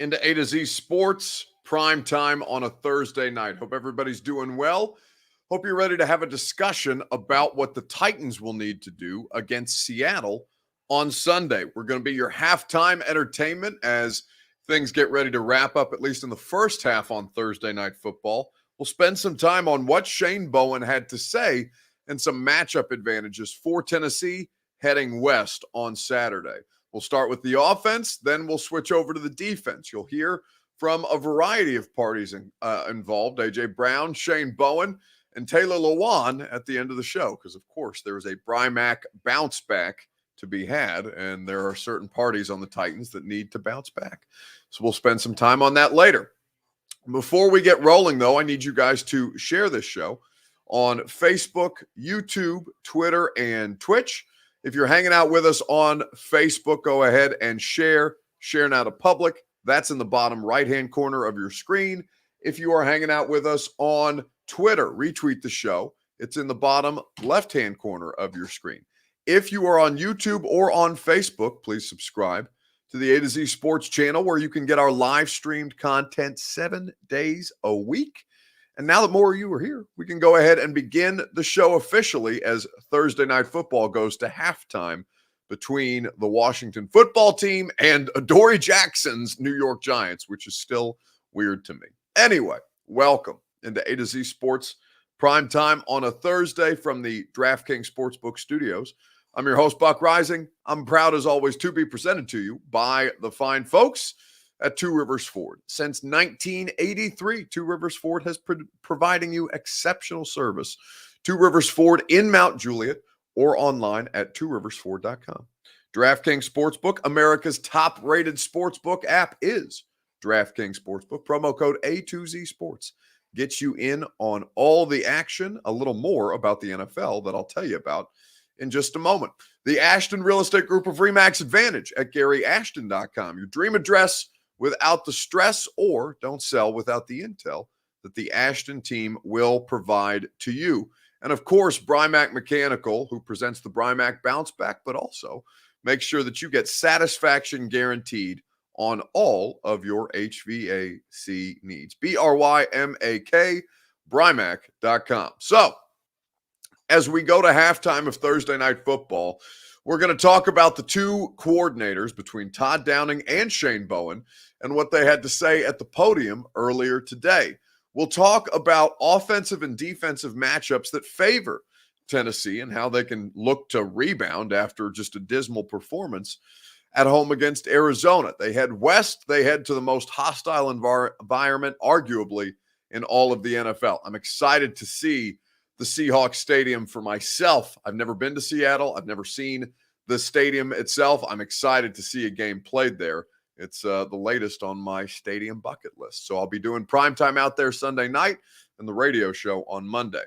Into A to Z Sports, prime time on a Thursday night. Hope everybody's doing well. Hope you're ready to have a discussion about what the Titans will need to do against Seattle on Sunday. We're going to be your halftime entertainment as things get ready to wrap up, at least in the first half on Thursday Night Football. We'll spend some time on what Shane Bowen had to say and some matchup advantages for Tennessee heading west on Saturday. We'll start with the offense, then we'll switch over to the defense. You'll hear from a variety of parties involved: A.J. Brown, Shane Bowen, and Taylor Lewan at the end of the show, because, of course, there is a Brymac bounce back to be had, and there are certain parties on the Titans that need to bounce back. So we'll spend some time on that later. Before we get rolling, though, I need you guys to share this show on Facebook, YouTube, Twitter, and Twitch. If you're hanging out with us on Facebook, go ahead and share now to public. That's in the bottom right-hand corner of your screen. If you are hanging out with us on Twitter, retweet the show. It's in the bottom left-hand corner of your screen. If you are on YouTube or on Facebook, please subscribe to the A to Z Sports channel, where you can get our live streamed content 7 days a week. And now that more of you are here, we can go ahead and begin the show officially as Thursday Night Football goes to halftime between the Washington football team and Adoree Jackson's New York Giants, which is still weird to me. Anyway, welcome into A to Z Sports prime time on a Thursday from the DraftKings Sportsbook Studios. I'm your host, Buck Rising. I'm proud, as always, to be presented to you by the fine folks at Two Rivers Ford. Since 1983, Two Rivers Ford has providing you exceptional service. Two Rivers Ford in Mount Juliet or online at tworiversford.com. DraftKings Sportsbook, America's top-rated sportsbook app, is DraftKings Sportsbook. Promo code A2Z Sports gets you in on all the action. A little more about the NFL that I'll tell you about in just a moment. The Ashton Real Estate Group of RE/MAX Advantage at GaryAshton.com. Your dream address without the stress, or don't sell without the intel that the Ashton team will provide to you. And of course, Brymac Mechanical, who presents the Brymac Bounce Back, but also make sure that you get satisfaction guaranteed on all of your HVAC needs. BRYMAK, Brymac.com. So, as we go to halftime of Thursday Night Football, we're going to talk about the two coordinators between Todd Downing and Shane Bowen and what they had to say at the podium earlier today. We'll talk about offensive and defensive matchups that favor Tennessee and how they can look to rebound after just a dismal performance at home against Arizona. They head west. They head to the most hostile environment, arguably, in all of the NFL. I'm excited to see the Seahawks Stadium for myself. I've never been to Seattle. I've never seen the stadium itself. I'm excited to see a game played there. It's the latest on my stadium bucket list. So I'll be doing primetime out there Sunday night and the radio show on Monday.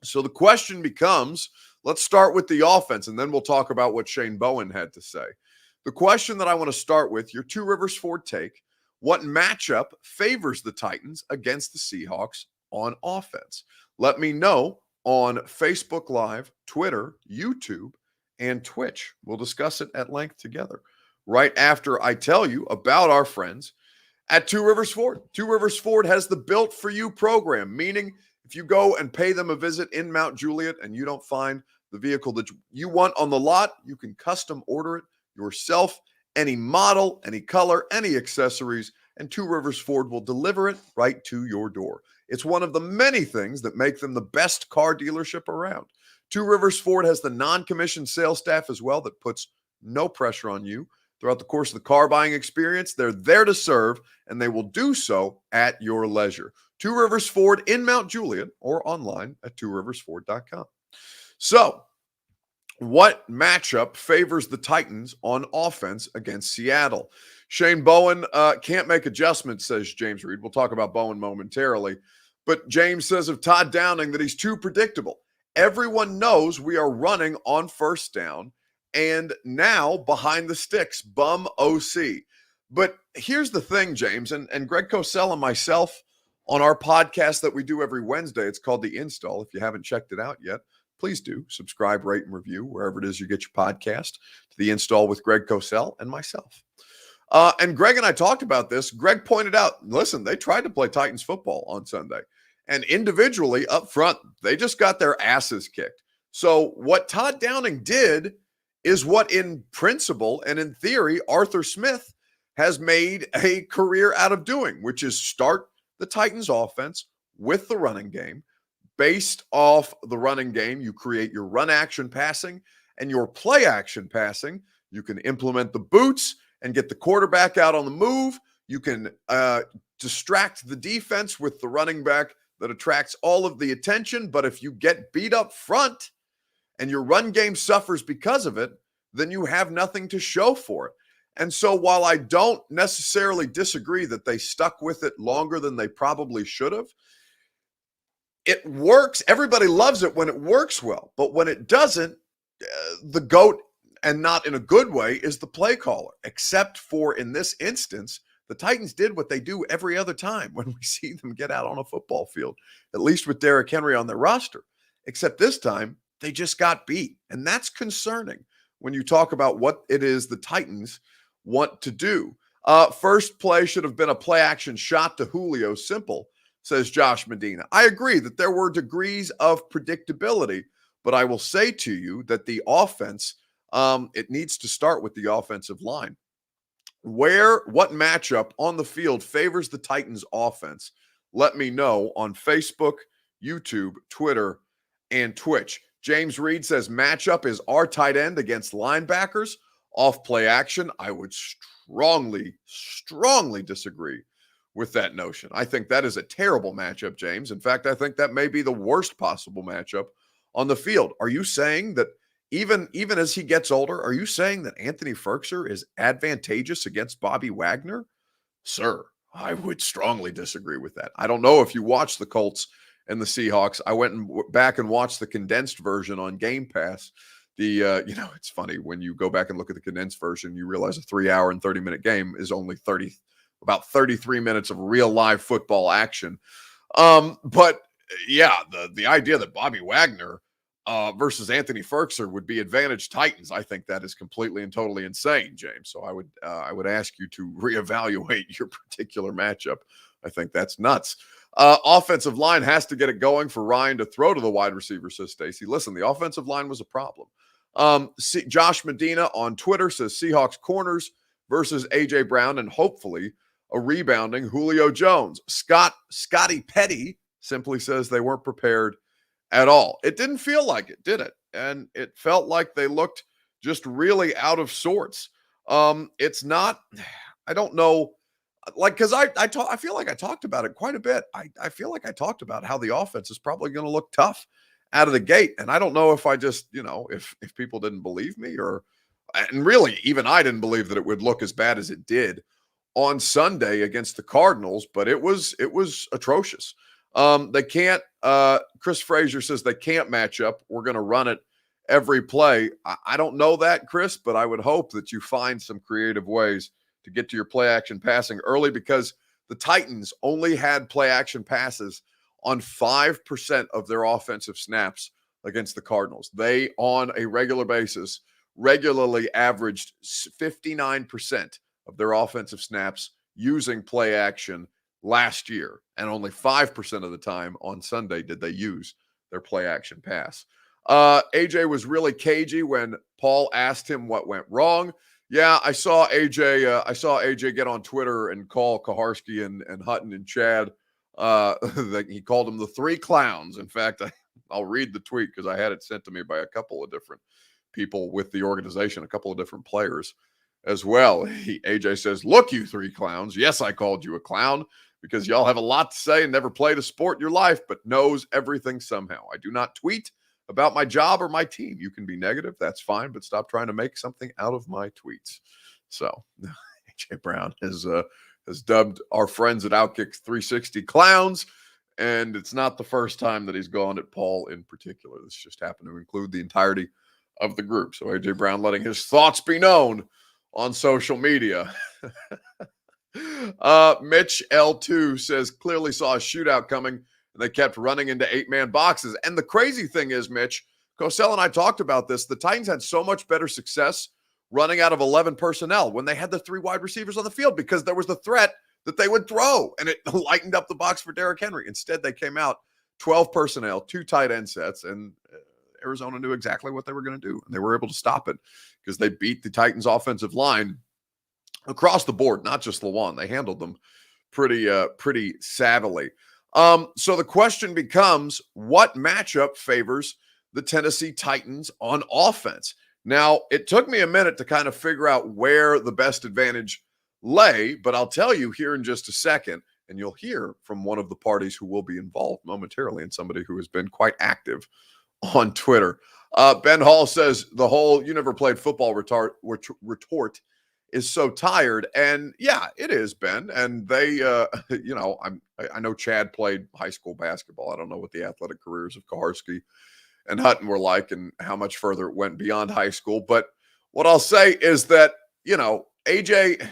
So the question becomes, let's start with the offense, and then we'll talk about what Shane Bowen had to say. The question that I want to start with, your Two Rivers Ford take: what matchup favors the Titans against the Seahawks on offense? Let me know on Facebook Live, Twitter, YouTube, and Twitch. We'll discuss it at length together right after I tell you about our friends at Two Rivers Ford. Two Rivers Ford has the Built For You program, meaning if you go and pay them a visit in Mount Juliet and you don't find the vehicle that you want on the lot, you can custom order it yourself, any model, any color, any accessories, and Two Rivers Ford will deliver it right to your door. It's one of the many things that make them the best car dealership around. Two Rivers Ford has the non-commissioned sales staff as well that puts no pressure on you throughout the course of the car buying experience. They're there to serve, and they will do so at your leisure. Two Rivers Ford in Mount Juliet or online at tworiversford.com. So, what matchup favors the Titans on offense against Seattle? Shane Bowen can't make adjustments, says James Reed. We'll talk about Bowen momentarily. But James says of Todd Downing that he's too predictable. Everyone knows we are running on first down and now behind the sticks, bum OC. But here's the thing, James, and Greg Cosell and myself on our podcast that we do every Wednesday. It's called The Install. If you haven't checked it out yet, please do subscribe, rate, and review wherever it is you get your podcast to The Install with Greg Cosell and myself. And Greg and I talked about this. Greg pointed out, listen, they tried to play Titans football on Sunday. And individually up front, they just got their asses kicked. So what Todd Downing did is what in principle and in theory, Arthur Smith has made a career out of doing, which is start the Titans offense with the running game. Based off the running game, you create your run action passing and your play action passing. You can implement the boots and get the quarterback out on the move. You can distract the defense with the running back that attracts all of the attention. But if you get beat up front and your run game suffers because of it, then you have nothing to show for it. And so while I don't necessarily disagree that they stuck with it longer than they probably should have, it works. Everybody loves it when it works well. But when it doesn't, the GOAT, and not in a good way, is the play caller. Except for in this instance, the Titans did what they do every other time when we see them get out on a football field, at least with Derrick Henry on their roster. Except this time, they just got beat. And that's concerning when you talk about what it is the Titans want to do. First play should have been a play action shot to Julio. Simple, says Josh Medina. I agree that there were degrees of predictability, but I will say to you that the offense, it needs to start with the offensive line. What matchup on the field favors the Titans offense? Let me know on Facebook, YouTube, Twitter, and Twitch. James Reed says matchup is our tight end against linebackers. Off play action. I would strongly disagree with that notion. I think that is a terrible matchup, James. In fact, I think that may be the worst possible matchup on the field. Are you saying that even as he gets older, are you saying that Anthony Ferkser is advantageous against Bobby Wagner? Sir, I would strongly disagree with that. I don't know if you watched the Colts and the Seahawks. I went back and watched the condensed version on Game Pass. It's funny when you go back and look at the condensed version, you realize a 3-hour and 30-minute game is only about 33 minutes of real live football action. But yeah, the idea that Bobby Wagner versus Anthony Ferkser would be advantage Titans, I think that is completely and totally insane, James. So I would ask you to reevaluate your particular matchup. I think that's nuts. Offensive line has to get it going for Ryan to throw to the wide receiver, says Stacy. Listen, the offensive line was a problem. Josh Medina on Twitter says Seahawks corners versus A.J. Brown and hopefully a rebounding Julio Jones. Scotty Petty simply says they weren't prepared at all. It didn't feel like it, did it? And it felt like they looked just really out of sorts. It's not, I don't know, like, because I feel like I talked about it quite a bit. I feel like I talked about how the offense is probably going to look tough out of the gate. And I don't know if I just, if people didn't believe me and really even I didn't believe that it would look as bad as it did on Sunday against the Cardinals, but it was atrocious. They can't, Chris Frazier says they can't match up. We're going to run it every play. I don't know that, Chris, but I would hope that you find some creative ways to get to your play action passing early, because the Titans only had play action passes on 5% of their offensive snaps against the Cardinals. They, on a regular basis, regularly averaged 59% of their offensive snaps using play action last year. And only 5% of the time on Sunday did they use their play action pass. AJ was really cagey when Paul asked him what went wrong. Yeah, I saw AJ get on Twitter and call Kaharski and Hutton and Chad. He called them the three clowns. In fact, I'll read the tweet because I had it sent to me by a couple of different people with the organization, a couple of different players as well. AJ says, "Look, you three clowns. Yes, I called you a clown because y'all have a lot to say and never played a sport in your life, but knows everything somehow. I do not tweet about my job or my team. You can be negative. That's fine, but stop trying to make something out of my tweets." So AJ Brown has dubbed our friends at Outkick 360 clowns, and it's not the first time that he's gone at Paul in particular. This just happened to include the entirety of the group. So AJ Brown letting his thoughts be known on social media. Mitch L2 says clearly saw a shootout coming and they kept running into 8-man boxes. And the crazy thing is, Mitch, Cosell and I talked about this. The Titans had so much better success running out of 11 personnel when they had the 3 wide receivers on the field because there was the threat that they would throw, and it lightened up the box for Derrick Henry. Instead, they came out 12 personnel, 2 tight end sets, and Arizona knew exactly what they were going to do, and they were able to stop it because they beat the Titans' offensive line across the board, not just Lawan. They handled them pretty savvily. So the question becomes, what matchup favors the Tennessee Titans on offense? Now, it took me a minute to kind of figure out where the best advantage lay, but I'll tell you here in just a second, and you'll hear from one of the parties who will be involved momentarily and somebody who has been quite active on Twitter. Ben Hall says the whole "you never played football" retort is so tired. And yeah, it is, Ben. And they, I know Chad played high school basketball. I don't know what the athletic careers of Kaharski and Hutton were like and how much further it went beyond high school. But what I'll say is that, AJ,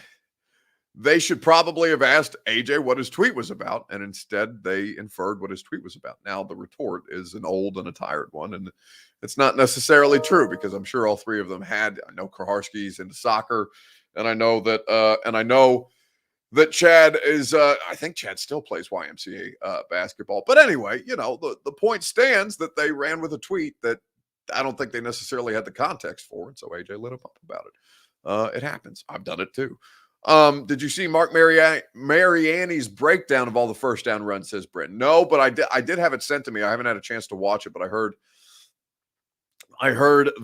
they should probably have asked AJ what his tweet was about, and instead they inferred what his tweet was about. Now, the retort is an old and a tired one, and it's not necessarily true because I'm sure all 3 of them had. I know Kaharski's into soccer, and I know that Chad is, I think Chad still plays YMCA basketball. But anyway, the point stands that they ran with a tweet that I don't think they necessarily had the context for, and so AJ lit him up about it. It happens. I've done it too. Did you see Mark Mariani's breakdown of all the first down runs, says Brent? No, but I did have it sent to me. I haven't had a chance to watch it, but I heard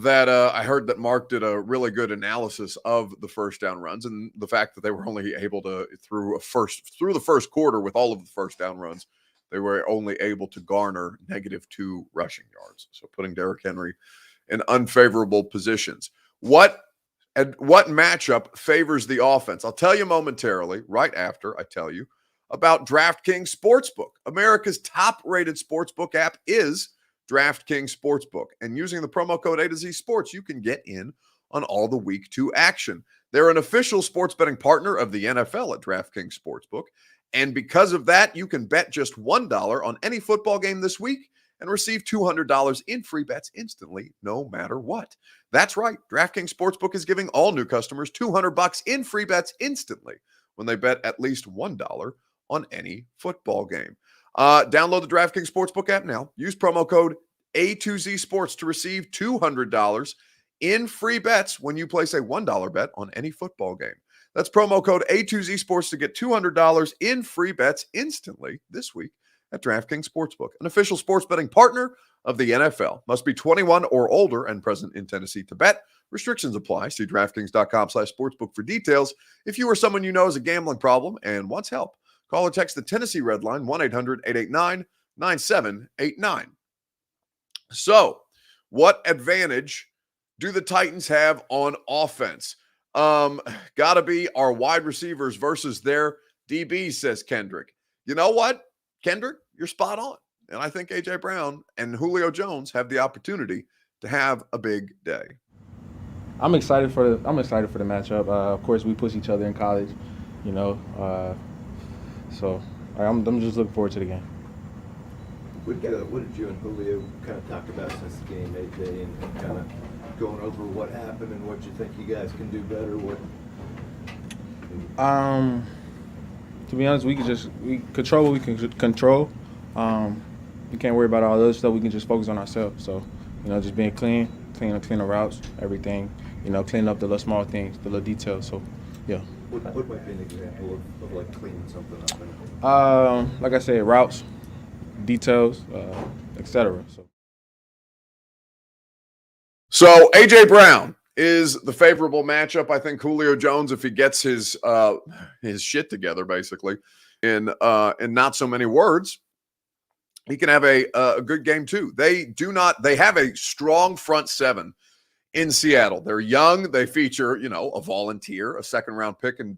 that Mark did a really good analysis of the first down runs and the fact that they were only able to through the first quarter with all of the first down runs, they were only able to garner -2 rushing yards. So putting Derrick Henry in unfavorable positions. What matchup favors the offense? I'll tell you momentarily, right after I tell you about DraftKings Sportsbook. America's top-rated sportsbook app is DraftKings Sportsbook. And using the promo code A to Z Sports, you can get in on all the Week 2 action. They're an official sports betting partner of the NFL at DraftKings Sportsbook. And because of that, you can bet just $1 on any football game this week and receive $200 in free bets instantly, no matter what. That's right. DraftKings Sportsbook is giving all new customers $200 in free bets instantly when they bet at least $1 on any football game. Download the DraftKings Sportsbook app now. Use promo code A2Z Sports to receive $200 in free bets when you place a $1 bet on any football game. That's promo code A2Z Sports to get $200 in free bets instantly this week at DraftKings Sportsbook, an official sports betting partner of the NFL. Must be 21 or older and present in Tennessee to bet. Restrictions apply. See DraftKings.com/sportsbook for details. If you or someone you know has a gambling problem and wants help, call or text the Tennessee Red Line, 1-800-889-9789. So, what advantage do the Titans have on offense? Got to be our wide receivers versus their DBs, says Kendrick. You know what, Kendrick? You're spot on. And I think A.J. Brown and Julio Jones have the opportunity to have a big day. I'm excited for the matchup. Of course, we push each other in college, so I'm just looking forward to the game. What did you and Julio kind of talk about since the game, AJ, and kind of going over what happened and what you think you guys can do better? To be honest, we control what we can control. We can't worry about all the other stuff. We can just focus on ourselves. So, just being clean the routes, everything. Cleaning up the little small things, the little details. So, yeah. What might be an example of like cleaning something up? Like I said, routes, details, etc. So A.J. Brown is the favorable matchup. I think Julio Jones, if he gets his shit together, basically, in not so many words, he can have a good game too. They have a strong front seven in Seattle. They're young. They feature, a volunteer, a second-round pick in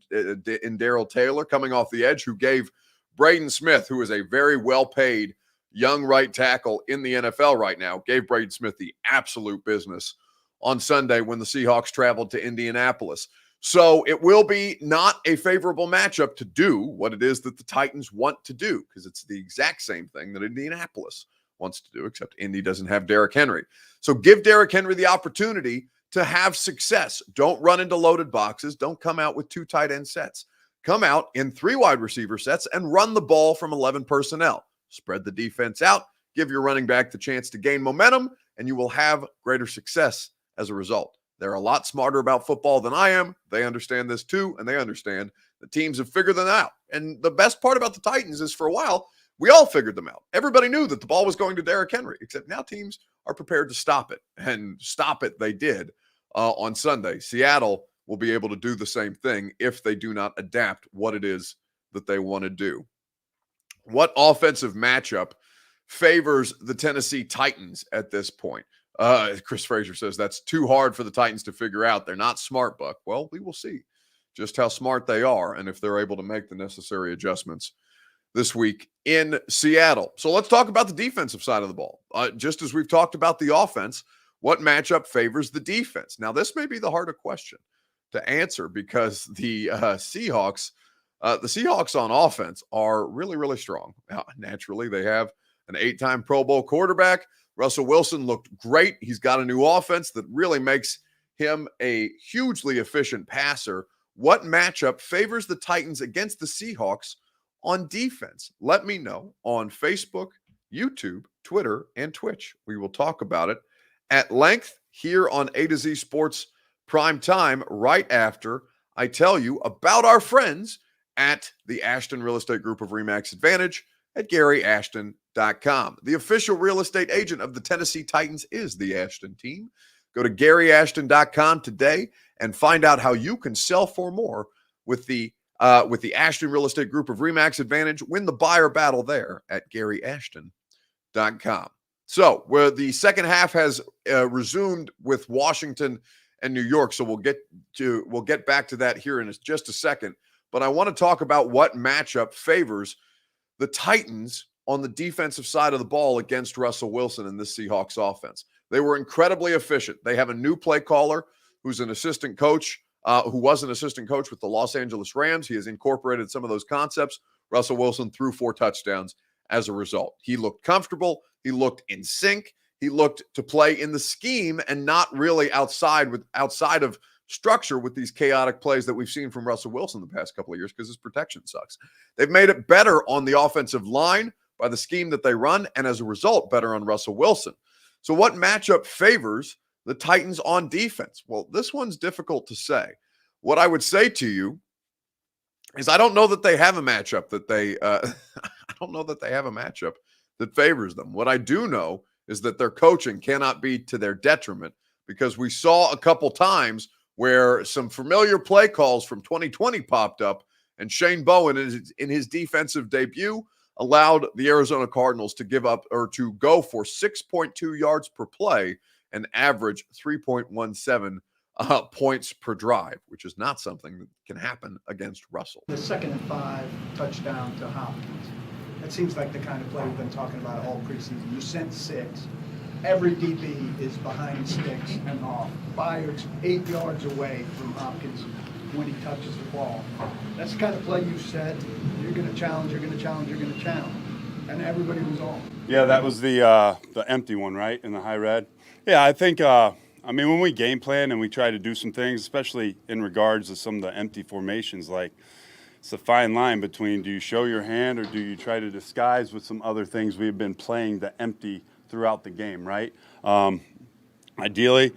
Darrell Taylor coming off the edge, who gave Braden Smith, who is a very well-paid young right tackle in the NFL right now, gave Braden Smith the absolute business on Sunday when the Seahawks traveled to Indianapolis. So it will be not a favorable matchup to do what it is that the Titans want to do, because it's the exact same thing that Indianapolis wants to do, except Indy doesn't have Derrick Henry. So give Derrick Henry the opportunity to have success. Don't run into loaded boxes. Don't come out with 2 tight end sets. Come out in 3 wide receiver sets and run the ball from 11 personnel. Spread the defense out. Give your running back the chance to gain momentum, and you will have greater success as a result. They're a lot smarter about football than I am. They understand this too, and they understand the teams have figured them out. And the best part about the Titans is for a while, we all figured them out. Everybody knew that the ball was going to Derrick Henry, except now teams are prepared to stop it. And stop it they did on Sunday. Seattle will be able to do the same thing if they do not adapt what it is that they want to do. What offensive matchup favors the Tennessee Titans at this point? Chris Frazier says that's too hard for the Titans to figure out. They're not smart, Buck. Well, we will see just how smart they are and if they're able to make the necessary adjustments this week in Seattle. So let's talk about the defensive side of the ball. Just as we've talked about the offense, what matchup favors the defense? Now, this may be the harder question to answer because the Seahawks on offense are really, really strong. Now, naturally, they have an 8-time Pro Bowl quarterback. Russell Wilson looked great. He's got a new offense that really makes him a hugely efficient passer. What matchup favors the Titans against the Seahawks on defense? Let me know on Facebook, YouTube, Twitter, and Twitch. We will talk about it at length here on A to Z Sports Prime Time right after I tell you about our friends at the Ashton Real Estate Group of RE/MAX Advantage at GaryAshton.com. The official real estate agent of the Tennessee Titans is the Ashton team. Go to GaryAshton.com today and find out how you can sell for more with the Ashton Real Estate Group of RE/MAX Advantage. Win the buyer battle there at GaryAshton.com. So, where the second half has resumed with Washington and New York, so we'll get back to that here in just a second. But I want to talk about what matchup favors the Titans on the defensive side of the ball against Russell Wilson and this Seahawks offense. They were incredibly efficient. They have a new play caller who's an assistant coach, who was an assistant coach with the Los Angeles Rams. He has incorporated some of those concepts. Russell Wilson threw 4 touchdowns as a result. He looked comfortable. He looked in sync. He looked to play in the scheme and not really outside of structure with these chaotic plays that we've seen from Russell Wilson the past couple of years because his protection sucks. They've made it better on the offensive line by the scheme that they run, and as a result, better on Russell Wilson. So what matchup favors the Titans on defense? Well, this one's difficult to say. What I would say to you is I don't know that they have a matchup that that favors them. What I do know is that their coaching cannot be to their detriment, because we saw a couple times where some familiar play calls from 2020 popped up, and Shane Bowen in his defensive debut allowed the Arizona Cardinals to give up or to go for 6.2 yards per play and average 3.17 points per drive, which is not something that can happen against Russell. The 2nd and 5 touchdown to Hopkins. That seems like the kind of play we've been talking about all preseason. You sent 6. Every DB is behind sticks and off. 8 yards away from Hopkins when he touches the ball. That's the kind of play you said. You're going to challenge, you're going to challenge, you're going to challenge. And everybody was on. Yeah, that was the empty one, right, in the high red. Yeah, I think, when we game plan and we try to do some things, especially in regards to some of the empty formations, like it's a fine line between do you show your hand or do you try to disguise with some other things. We've been playing the empty throughout the game, right? Ideally,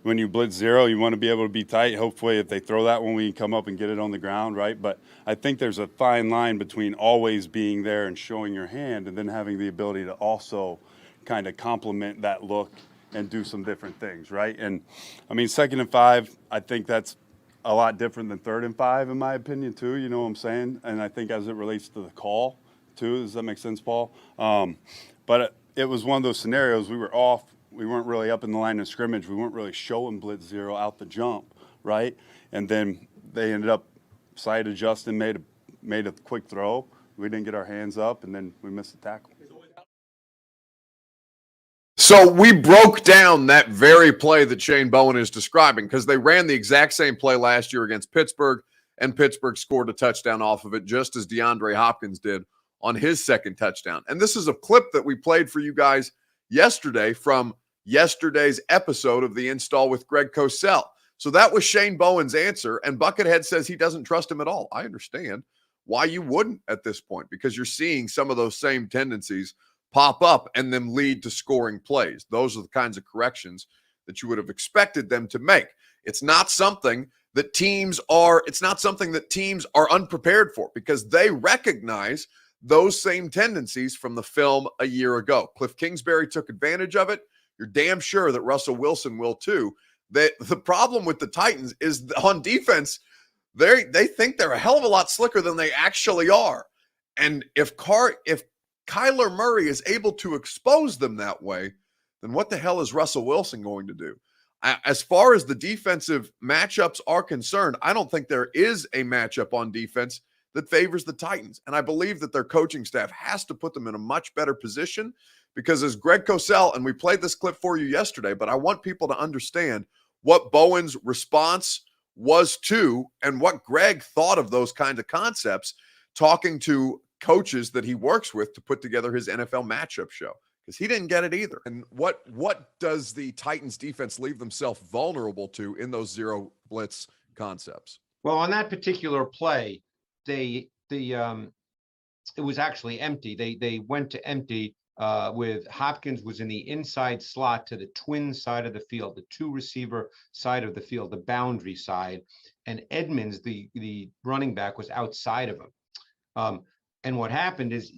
when you blitz 0, you want to be able to be tight. Hopefully, if they throw that one, we can come up and get it on the ground, right? But I think there's a fine line between always being there and showing your hand and then having the ability to also kind of complement that look and do some different things, right? And, 2nd and 5, I think that's a lot different than 3rd and 5, in my opinion, too. You know what I'm saying? And I think as it relates to the call, too. Does that make sense, Paul? But it was one of those scenarios. We were off. We weren't really up in the line of scrimmage. We weren't really showing blitz 0 out the jump, right? And then they ended up side adjusting, made a quick throw. We didn't get our hands up, and then we missed the tackle. So we broke down that very play that Shane Bowen is describing because they ran the exact same play last year against Pittsburgh, and Pittsburgh scored a touchdown off of it, just as DeAndre Hopkins did on his 2nd touchdown. And this is a clip that we played for you guys yesterday from yesterday's episode of the Install with Greg Cosell. So that was Shane Bowen's answer, and Buckethead says he doesn't trust him at all. I understand why you wouldn't at this point, because you're seeing some of those same tendencies pop up and then lead to scoring plays. Those are the kinds of corrections that you would have expected them to make. It's not something that teams are unprepared for, because they recognize those same tendencies from the film a year ago. Cliff Kingsbury took advantage of it. You're damn sure that Russell Wilson will too. The problem with the Titans is on defense, they think they're a hell of a lot slicker than they actually are. And if Kyler Murray is able to expose them that way, then what the hell is Russell Wilson going to do? As far as the defensive matchups are concerned, I don't think there is a matchup on defense that favors the Titans. And I believe that their coaching staff has to put them in a much better position, because as Greg Cosell, and we played this clip for you yesterday, but I want people to understand what Bowen's response was to and what Greg thought of those kinds of concepts, talking to coaches that he works with to put together his NFL matchup show, because he didn't get it either. And what does the Titans defense leave themselves vulnerable to in those zero blitz concepts? Well, on that particular play, it was actually empty. They went to empty with Hopkins was in the inside slot to the twin side of the field, the two receiver side of the field, the boundary side, and Edmonds, the running back, was outside of him. And what happened is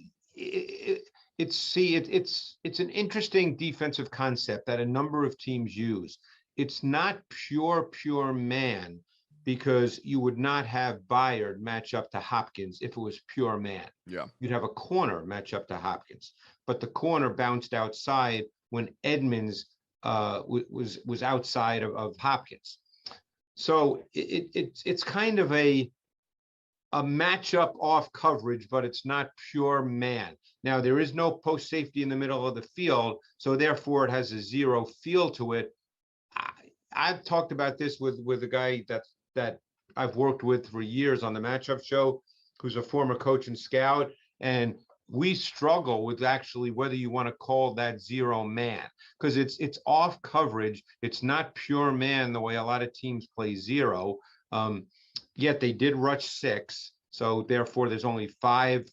it's an interesting defensive concept that a number of teams use. It's not pure man, because you would not have Byard match up to Hopkins if it was pure man. Yeah. You'd have a corner match up to Hopkins, but the corner bounced outside when Edmonds was outside of Hopkins. So it's kind of a matchup off coverage, but it's not pure man. Now, there is no post safety in the middle of the field, so therefore it has a zero feel to it. I've talked about this with a guy that I've worked with for years on the matchup show, who's a former coach and scout, and we struggle with actually whether you want to call that zero man, because it's off coverage. It's not pure man the way a lot of teams play zero. Yet they did rush 6, so therefore there's only 5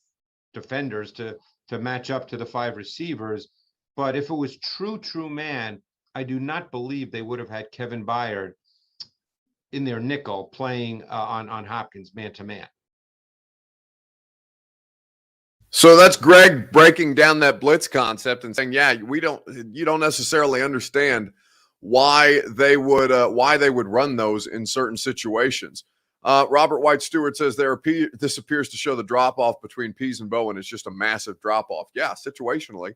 defenders to match up to the 5 receivers. But if it was true man, I do not believe they would have had Kevin Byard in their nickel playing on Hopkins man to man. So that's Greg breaking down that blitz concept and saying, yeah, you don't necessarily understand why they would run those in certain situations. Robert White Stewart says this appears to show the drop-off between Pease and Bowen is just a massive drop-off. Yeah, situationally,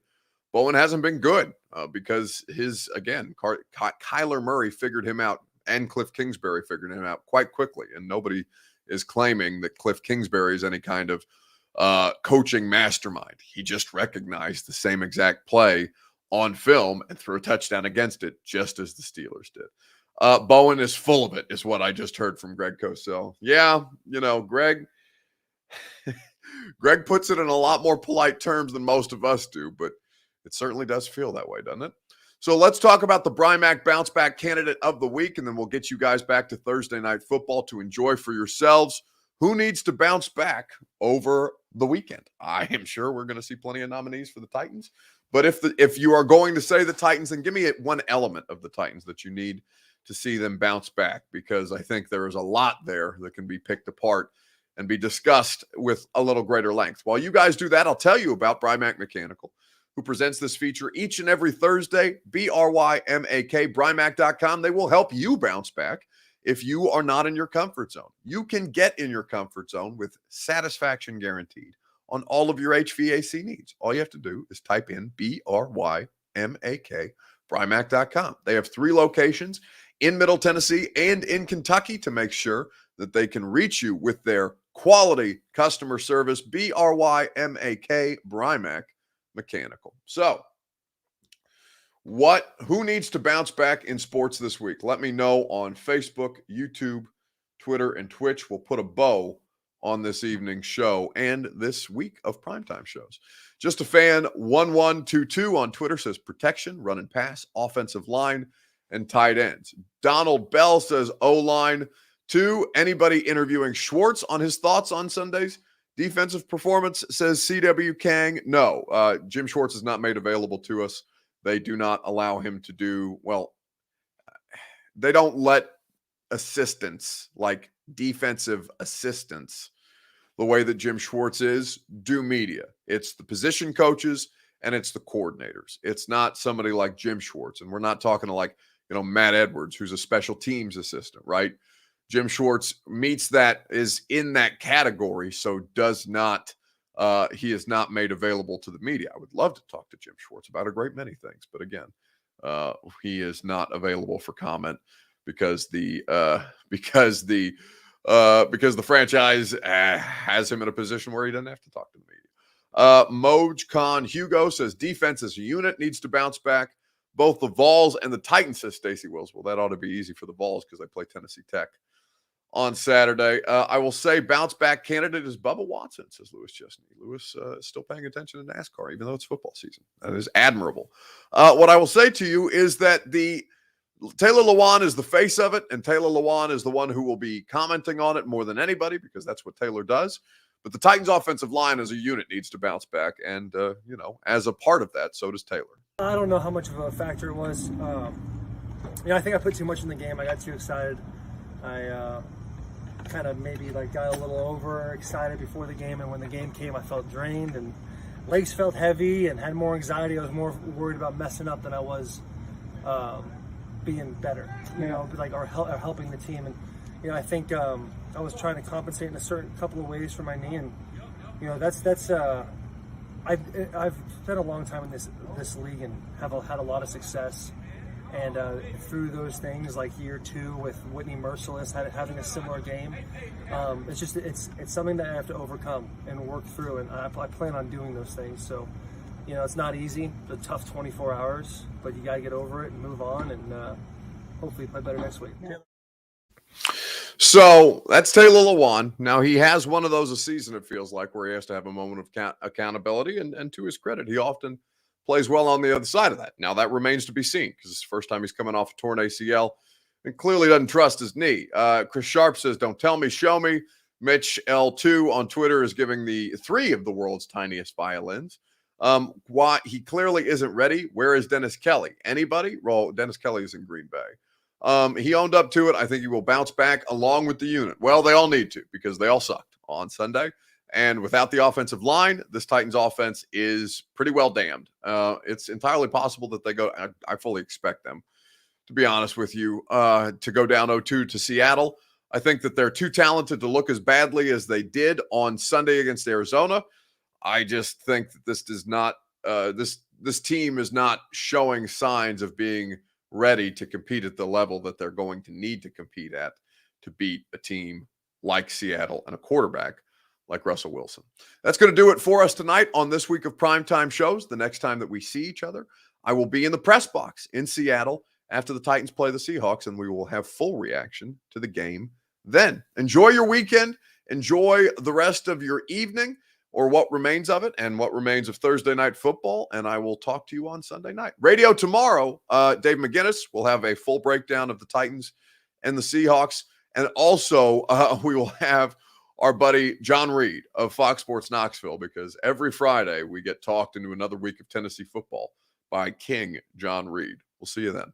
Bowen hasn't been good because Kyler Murray figured him out, and Cliff Kingsbury figured him out quite quickly, and nobody is claiming that Cliff Kingsbury is any kind of coaching mastermind. He just recognized the same exact play on film and threw a touchdown against it, just as the Steelers did. Bowen is full of it, is what I just heard from Greg Cosell. Yeah, Greg puts it in a lot more polite terms than most of us do, but it certainly does feel that way, doesn't it? So let's talk about the Brymac Bounce Back Candidate of the Week, and then we'll get you guys back to Thursday Night Football to enjoy for yourselves. Who needs to bounce back over the weekend? I am sure we're going to see plenty of nominees for the Titans. But if you are going to say the Titans, then give me one element of the Titans that you need to see them bounce back, because I think there is a lot there that can be picked apart and be discussed with a little greater length. While you guys do that, I'll tell you about Brymac Mechanical, who presents this feature each and every Thursday. BRYMAK, Brymac.com. They will help you bounce back if you are not in your comfort zone. You can get in your comfort zone with satisfaction guaranteed on all of your HVAC needs. All you have to do is type in BRYMAK, Brymac.com. They have 3 locations in Middle Tennessee and in Kentucky to make sure that they can reach you with their quality customer service. BRYMAK, Brymac Mechanical. So, who needs to bounce back in sports this week? Let me know on Facebook, YouTube, Twitter, and Twitch. We'll put a bow on this evening's show and this week of primetime shows. Just a fan 1122 on Twitter says protection, run and pass, offensive line, and tight ends. Donald Bell says O-line. 2, anybody interviewing Schwartz on his thoughts on Sunday's defensive performance, says CW Kang. No, Jim Schwartz is not made available to us. They do not allow him to do, well, they don't let assistants, like defensive assistants, the way that Jim Schwartz is, do media. It's the position coaches and it's the coordinators. It's not somebody like Jim Schwartz. And we're not talking to like, Matt Edwards, who's a special teams assistant, right? Jim Schwartz meets that, is in that category, so does not, he is not made available to the media. I would love to talk to Jim Schwartz about a great many things, but again, he is not available for comment because the franchise has him in a position where he doesn't have to talk to the media. Moj Khan Hugo says defense as a unit needs to bounce back. Both the Vols and the Titans, says Stacy Wills. Well, that ought to be easy for the Vols because they play Tennessee Tech on Saturday. I will say bounce back candidate is Bubba Watson, says Lewis Chesney. Lewis is still paying attention to NASCAR, even though it's football season. That is admirable. What I will say to you is that Taylor Lewan is the face of it, and Taylor Lewan is the one who will be commenting on it more than anybody because that's what Taylor does. But the Titans' offensive line as a unit needs to bounce back, and, as a part of that, so does Taylor. I don't know how much of a factor it was. I think I put too much in the game. I got too excited. I kind of maybe got a little overexcited before the game, and when the game came, I felt drained and legs felt heavy and had more anxiety. I was more worried about messing up than I was being better, or helping the team. And I think I was trying to compensate in a certain couple of ways for my knee, and that's. I've spent a long time in this league and have had a lot of success. And through those things, like year 2 with Whitney Merciless having a similar game, it's something that I have to overcome and work through. And I plan on doing those things. So, it's not easy. It's a tough 24 hours, but you got to get over it and move on, and hopefully play better next week. Yeah. So that's Taylor Lewan. Now, he has one of those a season, it feels like, where he has to have a moment of accountability. And to his credit, he often plays well on the other side of that. Now, that remains to be seen because it's the first time he's coming off a torn ACL and clearly doesn't trust his knee. Chris Sharp says, don't tell me, show me. Mitch L2 on Twitter is giving the 3 of the world's tiniest violins. Why he clearly isn't ready. Where is Dennis Kelly? Anybody? Well, Dennis Kelly is in Green Bay. He owned up to it. I think he will bounce back along with the unit. Well, they all need to because they all sucked on Sunday. And without the offensive line, this Titans offense is pretty well damned. It's entirely possible that they go. I fully expect them, to be honest with you, to go down 0-2 to Seattle. I think that they're too talented to look as badly as they did on Sunday against Arizona. I just think that this does not. This team is not showing signs of being ready to compete at the level that they're going to need to compete at to beat a team like Seattle and a quarterback like Russell Wilson. That's going to do it for us tonight on this week of primetime shows. The next time that we see each other, I will be in the press box in Seattle after the Titans play the Seahawks, and we will have full reaction to the game then. Enjoy your weekend. Enjoy the rest of your evening, or what remains of it, and what remains of Thursday night football, and I will talk to you on Sunday night. Radio tomorrow, Dave McGinnis will have a full breakdown of the Titans and the Seahawks, and also we will have our buddy John Reed of Fox Sports Knoxville, because every Friday we get talked into another week of Tennessee football by King John Reed. We'll see you then.